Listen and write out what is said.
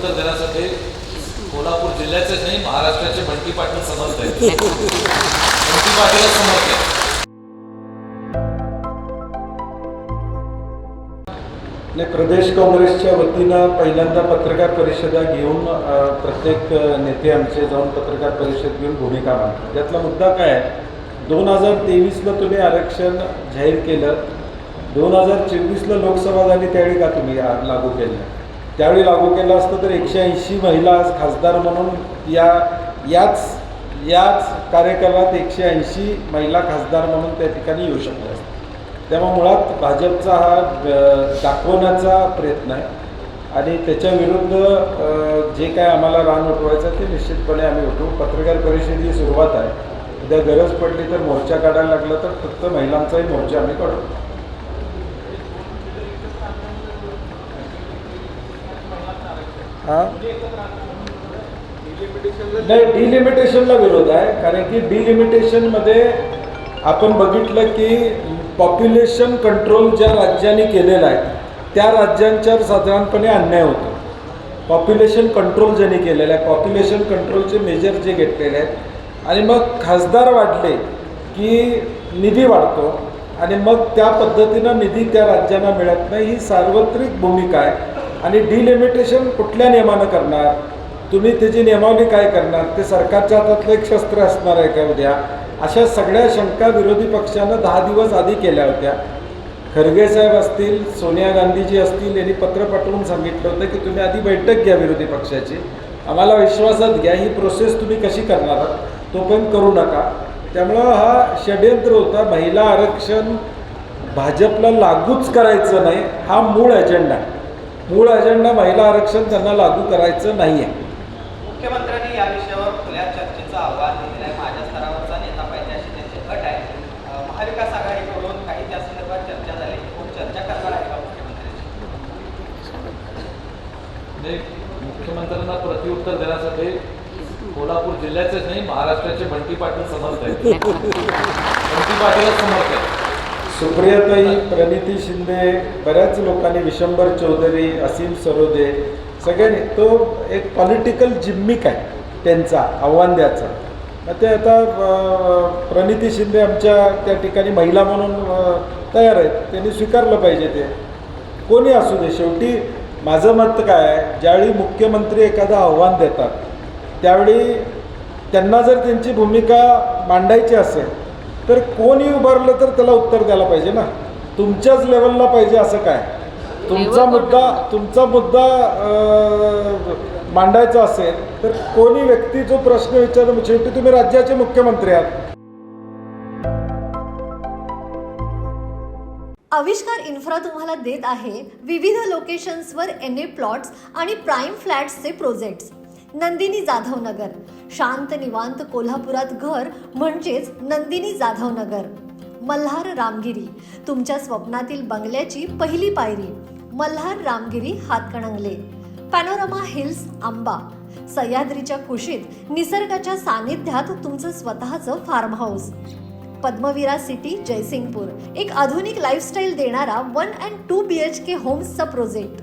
प्रत्युत्तर देण्यासाठी कोल्हापूर जिल्ह्याचेच नाही महाराष्ट्राचे बंटी पाटील समर्थ आहेत. बंटी पाटील समर्थ आहेत. प्रदेश काँग्रेसच्या वतीनं पहिल्यांदा पत्रकार परिषदा घेऊन प्रत्येक नेते आमचे जाऊन पत्रकार परिषद घेऊन भूमिका मांडतात. यातला मुद्दा काय आहे, 2023ला तुम्ही आरक्षण जाहीर केलं, 2024ला लोकसभा झाली त्यावेळी का तुम्ही लागू केलं? त्यावेळी लागू केलं असतं तर 180 महिला आज खासदार म्हणून याच कार्यकालात 180 महिला खासदार म्हणून त्या ठिकाणी येऊ शकल्या असतात. त्यामुळे मुळात भाजपचा हा दाखवण्याचा प्रयत्न आहे आणि त्याच्या विरुद्ध जे काय आम्हाला रान उठवायचं ते निश्चितपणे आम्ही उठवू. पत्रकार परिषदेची सुरुवात आहे. उद्या गरज पडली तर मोर्चा काढायला लागला तर फक्त महिलांचाही मोर्चा आम्ही काढू. नाही, डिलिमिटेशनला विरोध आहे. कारण की डिलिमिटेशनमध्ये आपण बघितलं की पॉप्युलेशन कंट्रोल ज्या राज्यांनी केलेलं आहे त्या राज्यांच्यावर साधारणपणे अन्याय होतो. पॉप्युलेशन कंट्रोल ज्यांनी केलेलं आहे, पॉप्युलेशन कंट्रोलचे मेजर जे घेतलेले आहेत आणि मग खासदार वाढले की निधी वाढतो आणि मग त्या पद्धतीनं निधी त्या राज्यांना मिळत नाही. ही सार्वत्रिक भूमिका आहे. आणि डिलिमिटेशन कुठल्या नियमानं करणार, तुम्ही त्याची नियमावली काय करणार, ते सरकारच्या हातातलं एक शस्त्र असणार आहे का उद्या? अशा सगळ्या शंका विरोधी पक्षानं 10 दिवस आधी केल्या होत्या. खरगे साहेब असतील, सोनिया गांधीजी असतील, यांनी पत्र पाठवून सांगितलं होतं की तुम्ही आधी बैठक घ्या विरोधी पक्षाची, आम्हाला विश्वासात घ्या, ही प्रोसेस तुम्ही कशी करणार आहात तोपर्यंत करू नका. त्यामुळं हा षड्यंत्र होता. महिला आरक्षण भाजपला लागूच करायचं नाही, हा मूळ अजेंडा आहे. मूळ अजेंडा महिला आरक्षण त्यांना लागू करायचं नाही आहे. मुख्यमंत्र्यांनी या विषयावर खुल्या चर्चेचं आव्हान दिलेलं आहे. माझ्या स्तरावरचा नेता पाहिजे अशी त्यांची अट आहे. महाविकास आघाडीकडून काही त्या संदर्भात चर्चा झाली. कोण चर्चा करणार आहे का मुख्यमंत्र्यांशी? मुख्यमंत्र्यांना प्रत्युत्तर देण्यासाठी कोल्हापूर जिल्ह्याचेच नाही महाराष्ट्राचे बंटी पाटील समर्थ आहेत. बंटी पाटील समर्थ आहेत. सुप्रियाताई, प्रणिती शिंदे, बऱ्याच लोकांनी, विशंबर चौधरी, असीम सरोदे, सगळ्यांनी तो एक पॉलिटिकल जिम्मिक आहे त्यांचा आव्हान द्यायचा. मग ते आता प्रणिती शिंदे आमच्या त्या ठिकाणी महिला म्हणून तयार आहेत, त्यांनी स्वीकारलं पाहिजे. ते कोणी असू दे. शेवटी माझं मत काय आहे, ज्यावेळी मुख्यमंत्री एखादं आव्हान देतात त्यावेळी त्यांना जर त्यांची भूमिका मांडायची असेल तर कोणी उभारलं तर त्याला उत्तर द्यायला पाहिजे ना. तुमच्याच लेवलला पाहिजे असं काय? तुमचा मुद्दा मांडायचा असेल तर कोणी व्यक्ती जो प्रश्न विचारतो, शेवटी तुम्ही राज्याचे मुख्यमंत्री आहात. आविष्कार इन्फ्रा तुम्हाला देत आहे विविध लोकेशन्सवर NA प्लॉट्स आणि प्राईम फ्लॅट्सचे प्रोजेक्ट्स. नंदिनी जाधव नगर, शांत निवांत कोल्हापुरात घर म्हणजेच नंदिनी जाधव नगर. मल्हार रामगिरी, तुमच्या स्वप्नातील बंगल्याची पहिली पायरी. मल्हार रामगिरी हातकणंगले. पॅनोरमा हिल्स आंबा, सह्याद्रीच्या कुशीत निसर्गाच्या सानिध्यात तुमचं स्वतःचं फार्म हाऊस. पद्मविरा सिटी जयसिंगपूर, एक आधुनिक लाईफस्टाईल देणारा 1 and 2 BHK होम्सचा प्रोजेक्ट.